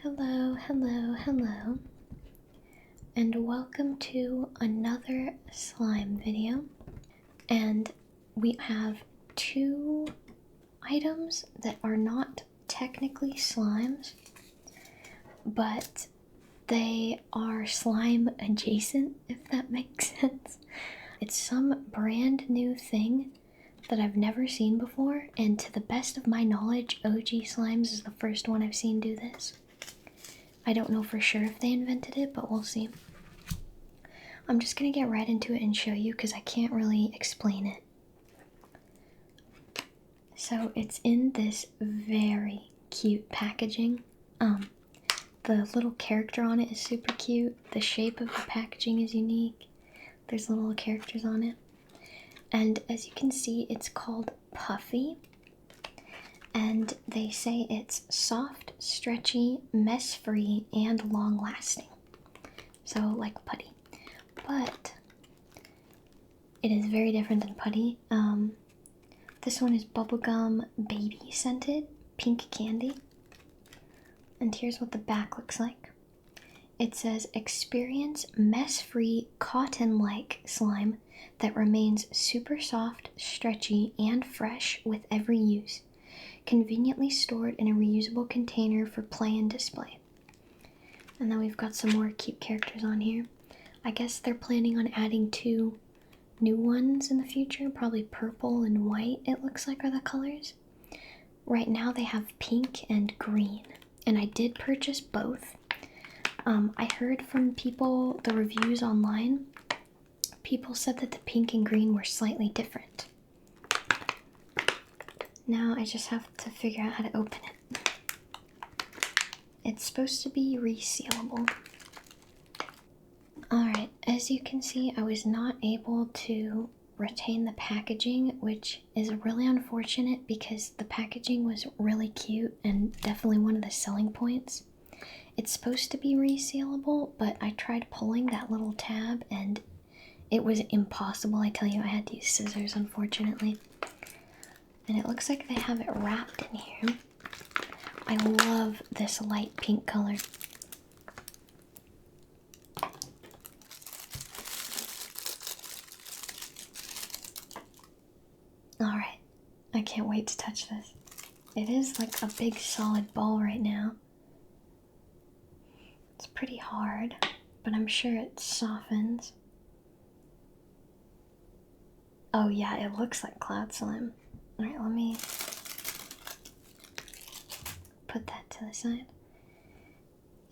Hello, hello, hello, and welcome to another slime video. And we have two items that are not technically slimes, but they are slime adjacent, if that makes sense. It's some brand new thing that I've never seen before, and to the best of my knowledge, OG Slimes is the first one I've seen do this. I don't know for sure if they invented it, but we'll see. I'm just gonna get right into it and show you because I can't really explain it. So it's in this very cute packaging. The little character on it is super cute. The shape of the packaging is unique. There's little characters on it. And as you can see, it's called Puffy. And they say it's soft, stretchy, mess-free, and long-lasting. So like putty. But it is very different than putty. This one is bubblegum baby scented, pink candy. And here's what the back looks like. It says, experience mess-free cotton-like slime that remains super soft, stretchy, and fresh with every use. Conveniently stored in a reusable container for play and display. And then we've got some more cute characters on here. I guess they're planning on adding two new ones in the future, probably purple and white it looks like are the colors. Right now they have pink and green, and I did purchase both. I heard from people, the reviews online, people said that the pink and green were slightly different. Now I just have to figure out how to open it. It's supposed to be resealable. Alright, as you can see, I was not able to retain the packaging, which is really unfortunate because the packaging was really cute and definitely one of the selling points. It's supposed to be resealable, but I tried pulling that little tab and it was impossible. I tell you, I had to use scissors, unfortunately. And it looks like they have it wrapped in here. I love this light pink color. Alright, I can't wait to touch this. It is like a big solid ball right now. It's pretty hard, but I'm sure it softens. Oh yeah, it looks like cloud slime. Alright, let me put that to the side.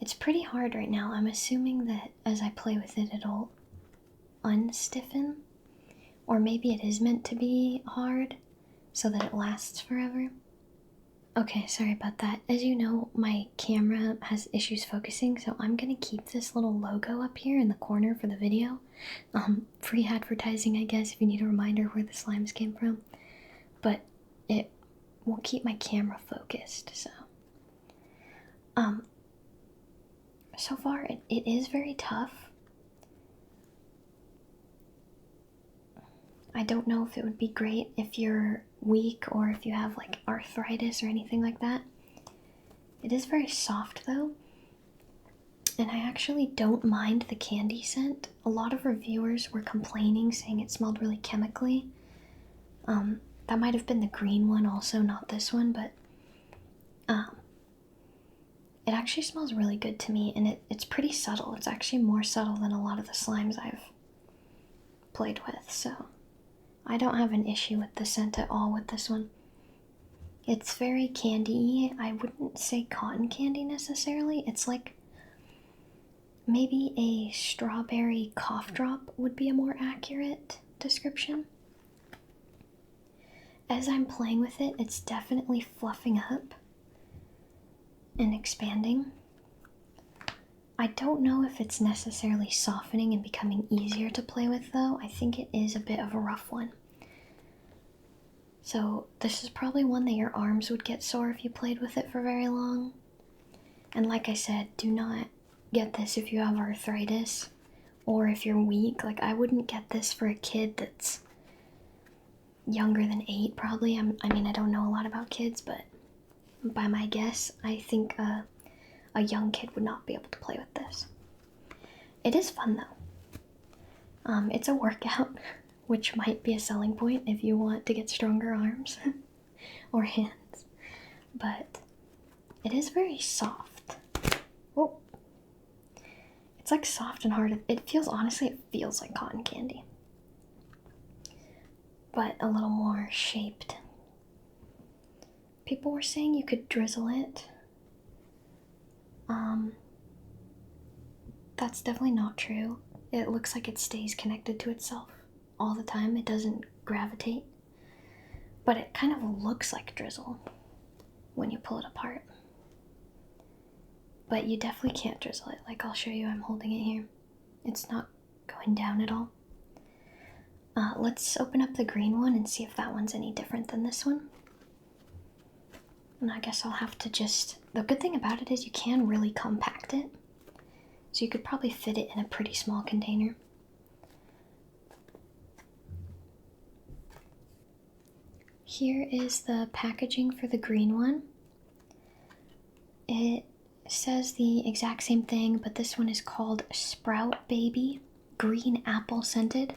It's pretty hard right now. I'm assuming that as I play with it, it'll unstiffen. Or maybe it is meant to be hard so that it lasts forever. Okay, sorry about that. As you know, my camera has issues focusing, so I'm gonna keep this little logo up here in the corner for the video. Free advertising, I guess, if you need a reminder where the slimes came from. But it will keep my camera focused, so. So far, it is very tough. I don't know if it would be great if you're weak or if you have like arthritis or anything like that. It is very soft though, and I actually don't mind the candy scent. A lot of reviewers were complaining, saying it smelled really chemically. That might have been the green one also, not this one, but it actually smells really good to me, and it's pretty subtle. It's actually more subtle than a lot of the slimes I've played with, so I don't have an issue with the scent at all with this one. It's very candy-y. I wouldn't say cotton candy necessarily. It's like maybe a strawberry cough drop would be a more accurate description. As I'm playing with it, it's definitely fluffing up and expanding. I don't know if it's necessarily softening and becoming easier to play with though. I think it is a bit of a rough one. So this is probably one that your arms would get sore if you played with it for very long. And like I said, do not get this if you have arthritis or if you're weak. Like, I wouldn't get this for a kid that's younger than 8 probably. I mean, I don't know a lot about kids, but by my guess, I think a a young kid would not be able to play with this. It is fun though. It's a workout, which might be a selling point if you want to get stronger arms or hands. But it is very soft. Oh, it's like soft and hard. Honestly, it feels like cotton candy, but a little more shaped. People were saying you could drizzle it. That's definitely not true. It looks like it stays connected to itself all the time. It doesn't gravitate. But it kind of looks like drizzle when you pull it apart. But you definitely can't drizzle it. Like, I'll show you, I'm holding it here. It's not going down at all. Let's open up the green one and see if that one's any different than this one. And I guess I'll have to the good thing about it is you can really compact it. So you could probably fit it in a pretty small container. Here is the packaging for the green one. It says the exact same thing, but this one is called Sprout Baby Green Apple Scented.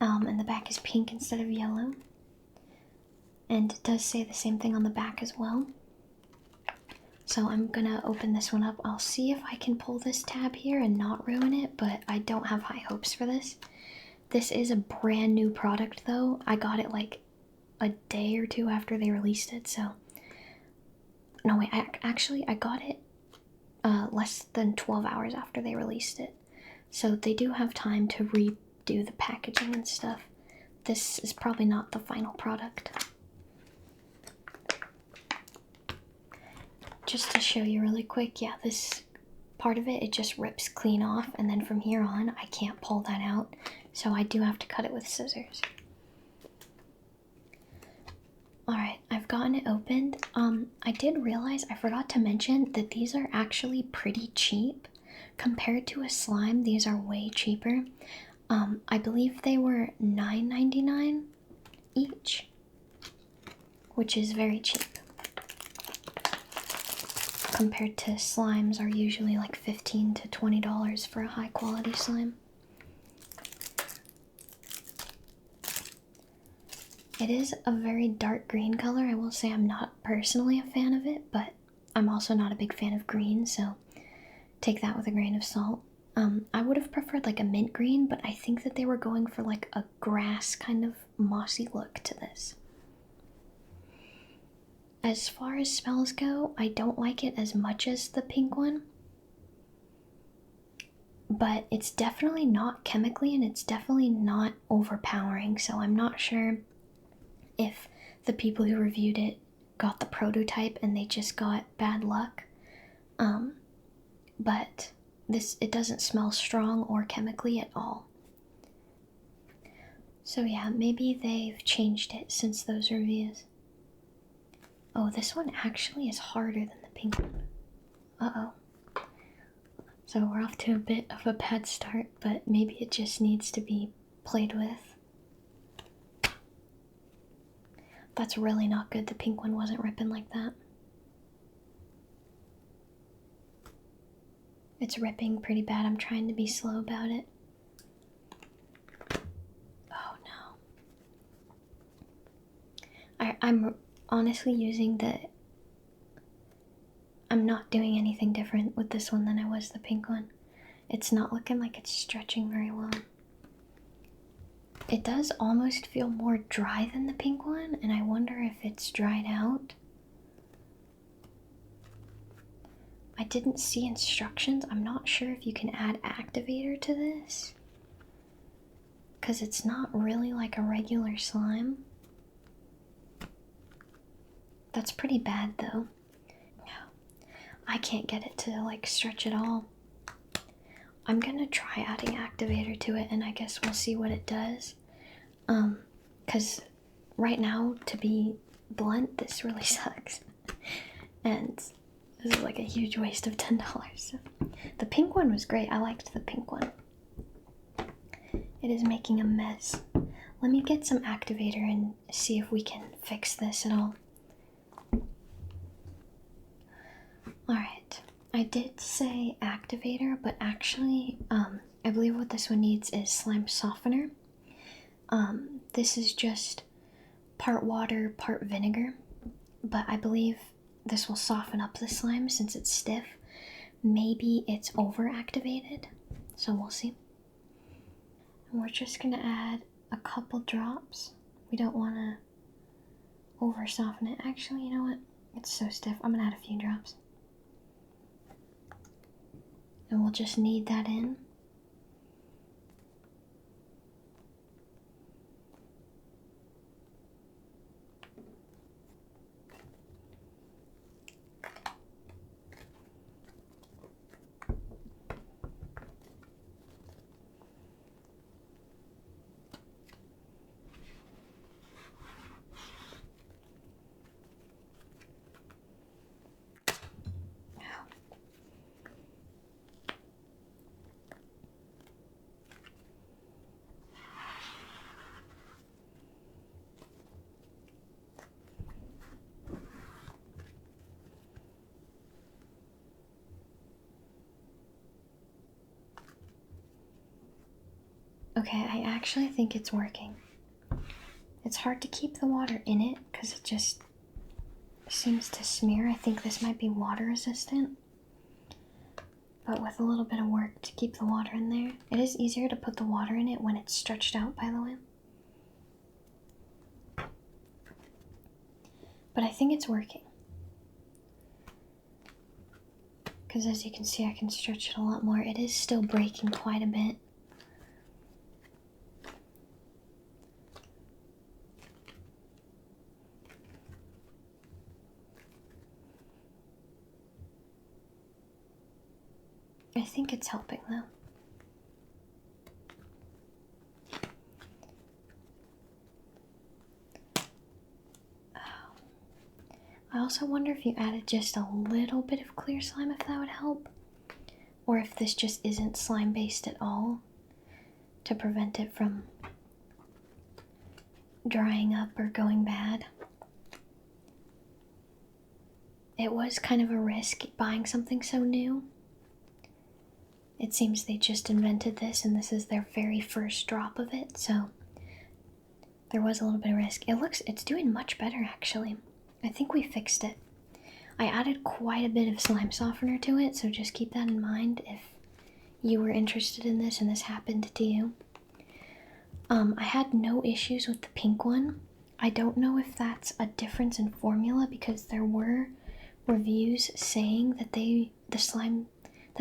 And the back is pink instead of yellow. And it does say the same thing on the back as well. So I'm gonna open this one up. I'll see if I can pull this tab here and not ruin it, but I don't have high hopes for this. This is a brand new product though. I got it like a day or two after they released it, so. No wait, I got it less than 12 hours after they released it. So they do have time to redo the packaging and stuff. This is probably not the final product. Just to show you really quick, yeah, this part of it just rips clean off, and then from here on, I can't pull that out, so I do have to cut it with scissors. Alright, I've gotten it opened. I did realize, I forgot to mention, that these are actually pretty cheap. Compared to a slime, these are way cheaper. I believe they were $9.99 each, which is very cheap. Compared to slimes are usually like $15 to $20 for a high quality slime. It is a very dark green color. I will say I'm not personally a fan of it, but I'm also not a big fan of green, so take that with a grain of salt. I would have preferred like a mint green, but I think that they were going for like a grass kind of mossy look to this. As far as smells go, I don't like it as much as the pink one. But it's definitely not chemically and it's definitely not overpowering, so I'm not sure if the people who reviewed it got the prototype and they just got bad luck. But it doesn't smell strong or chemically at all. So yeah, maybe they've changed it since those reviews. Oh, this one actually is harder than the pink one. Uh-oh. So we're off to a bit of a bad start, but maybe it just needs to be played with. That's really not good. The pink one wasn't ripping like that. It's ripping pretty bad. I'm trying to be slow about it. Oh no. I'm honestly using I'm not doing anything different with this one than I was the pink one. It's not looking like it's stretching very well. It does almost feel more dry than the pink one, and I wonder if it's dried out. I didn't see instructions. I'm not sure if you can add activator to this, because it's not really like a regular slime. That's pretty bad though. I can't get it to like stretch at all. I'm gonna try adding activator to it and I guess we'll see what it does. Because right now, to be blunt, this really sucks. And this is like a huge waste of $10. The pink one was great. I liked the pink one. It is making a mess. Let me get some activator and see if we can fix this at all. I did say activator, but actually, I believe what this one needs is slime softener. This is just part water, part vinegar, but I believe this will soften up the slime since it's stiff. Maybe it's over-activated, so we'll see. And we're just gonna add a couple drops. We don't want to over-soften it. Actually, you know what? It's so stiff. I'm gonna add a few drops. And we'll just knead that in. Okay, I actually think it's working. It's hard to keep the water in it because it just seems to smear. I think this might be water resistant. But with a little bit of work to keep the water in there, it is easier to put the water in it when it's stretched out, by the way. But I think it's working. Because as you can see, I can stretch it a lot more. It is still breaking quite a bit. I think it's helping though. I also wonder if you added just a little bit of clear slime, if that would help. Or if this just isn't slime based at all, to prevent it from drying up or going bad. It was kind of a risk buying something so new. It seems they just invented this and this is their very first drop of it, so there was a little bit of risk. It's doing much better actually. I think we fixed it. I added quite a bit of slime softener to it, so just keep that in mind if you were interested in this and this happened to you. I had no issues with the pink one. I don't know if that's a difference in formula because there were reviews saying that the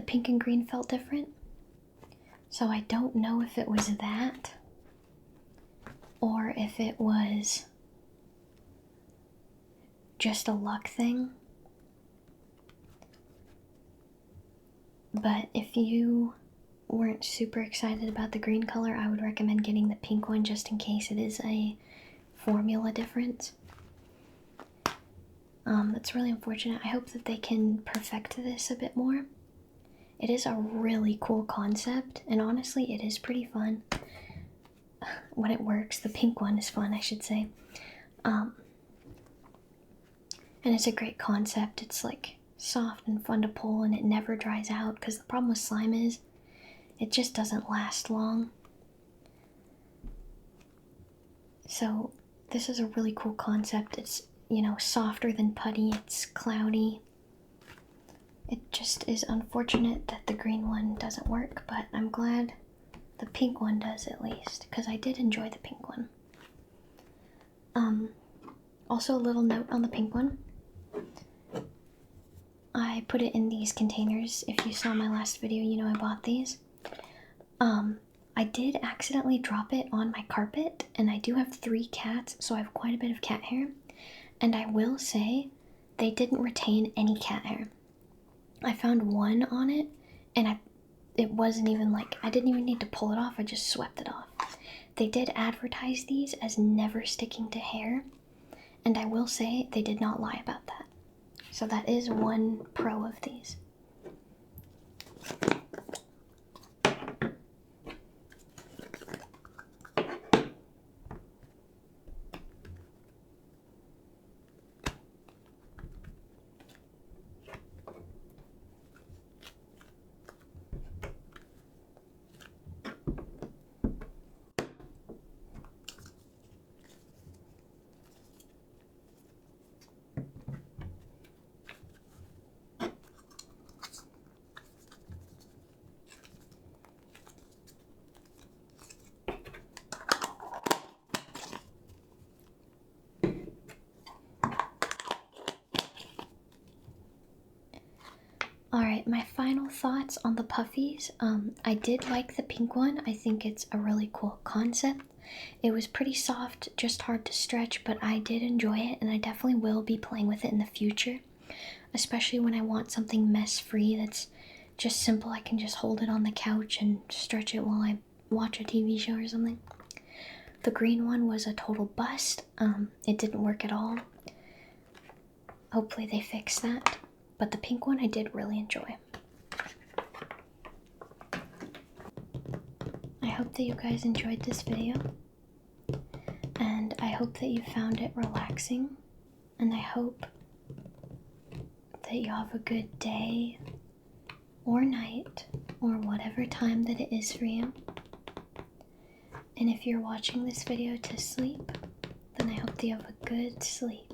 pink and green felt different. So I don't know if it was that or if it was just a luck thing. But if you weren't super excited about the green color, I would recommend getting the pink one just in case it is a formula difference. That's really unfortunate. I hope that they can perfect this a bit more. It is a really cool concept, and honestly, it is pretty fun when it works. The pink one is fun, I should say. And it's a great concept. It's like soft and fun to pull, and it never dries out, because the problem with slime is it just doesn't last long. So this is a really cool concept. It's, you know, softer than putty, it's cloudy. It just is unfortunate that the green one doesn't work, but I'm glad the pink one does at least, because I did enjoy the pink one. Also a little note on the pink one. I put it in these containers. If you saw my last video, you know I bought these. I did accidentally drop it on my carpet, and I do have 3 cats, so I have quite a bit of cat hair. And I will say, they didn't retain any cat hair. I found one on it, and it wasn't even like, I didn't even need to pull it off, I just swept it off. They did advertise these as never sticking to hair, and I will say they did not lie about that. So that is one pro of these. Alright, my final thoughts on the puffies. I did like the pink one. I think it's a really cool concept. It was pretty soft, just hard to stretch, but I did enjoy it, and I definitely will be playing with it in the future, especially when I want something mess-free that's just simple. I can just hold it on the couch and stretch it while I watch a TV show or something. The green one was a total bust. It didn't work at all. Hopefully they fix that. But the pink one I did really enjoy. I hope that you guys enjoyed this video. And I hope that you found it relaxing. And I hope that you have a good day or night or whatever time that it is for you. And if you're watching this video to sleep, then I hope that you have a good sleep.